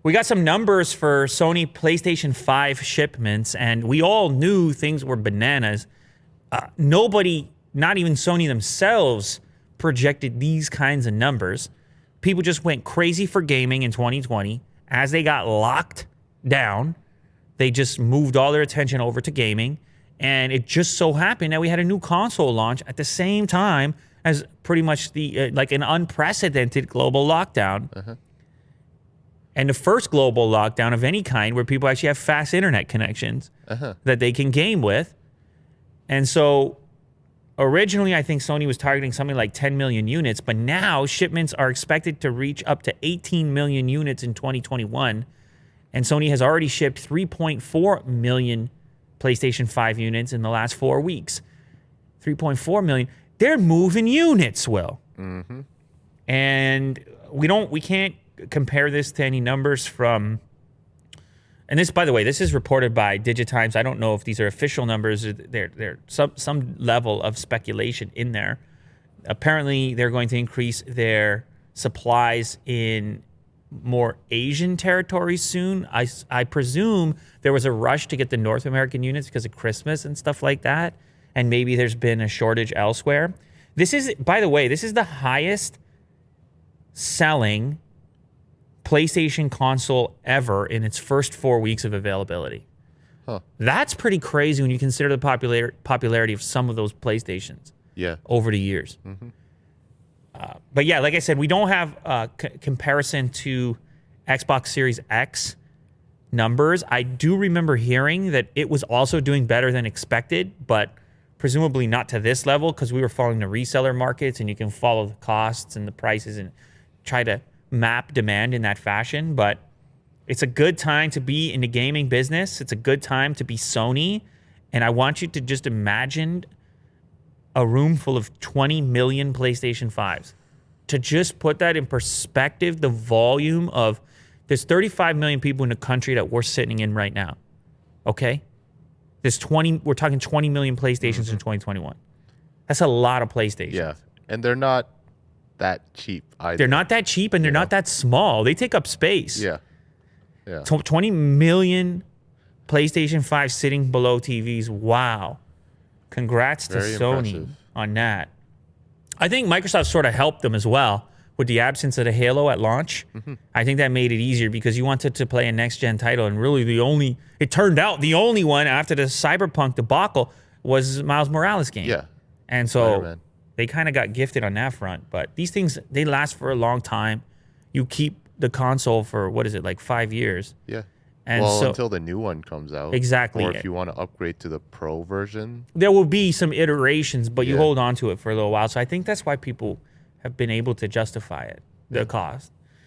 We got some numbers for Sony PlayStation 5 shipments, and we all knew things were bananas. Nobody, not even Sony themselves, projected these kinds of numbers. People just went crazy for gaming in 2020. As they got locked down, they just moved all their attention over to gaming. And it just so happened that we had a new console launch at the same time as pretty much the like an unprecedented global lockdown. And the first global lockdown of any kind where people actually have fast internet connections that they can game with. And so originally, I think Sony was targeting something like 10 million units, but now shipments are expected to reach up to 18 million units in 2021. And Sony has already shipped 3.4 million PlayStation 5 units in the last 4 weeks. 3.4 million. They're moving units, Will. And we can't compare this to any numbers from, and this, by the way, this is reported by Digitimes. I don't know if these are official numbers. They're some level of speculation in there. Apparently, they're going to increase their supplies in more Asian territories soon. I presume there was a rush to get the North American units because of Christmas and stuff like that, and maybe there's been a shortage elsewhere. This is, by the way, this is the highest selling PlayStation console ever in its first 4 weeks of availability. That's pretty crazy when you consider the popularity of some of those PlayStations over the years. But yeah, like I said, we don't have comparison to Xbox Series X numbers. I do remember hearing that it was also doing better than expected, but presumably not to this level because we were following the reseller markets and you can follow the costs and the prices and try to map demand in that fashion. But it's a good time to be in the gaming business. It's a good time to be Sony. And I want you to just imagine a room full of 20 million PlayStation 5s. To just put that in perspective, the volume of, there's 35 million people in the country that we're sitting in right now. Okay? We're talking 20 million PlayStations in 2021. That's a lot of PlayStations. Yeah. And they're not that cheap either. They're not that cheap and they're not that small. They take up space. Yeah. 20 million PlayStation 5 sitting below TVs. Wow. Congrats to Sony on that. I think Microsoft sort of helped them as well with the absence of the Halo at launch. I think that made it easier because you wanted to play a next-gen title, and really it turned out the only one after the Cyberpunk debacle was Miles Morales game. Yeah. And so they kind of got gifted on that front. But these things, they last for a long time. You keep the console for, what is it, like 5 years? Yeah. And so, until the new one comes out. Exactly. Or if you want to upgrade to the Pro version. There will be some iterations, but you hold on to it for a little while. So I think that's why people have been able to justify it, the cost.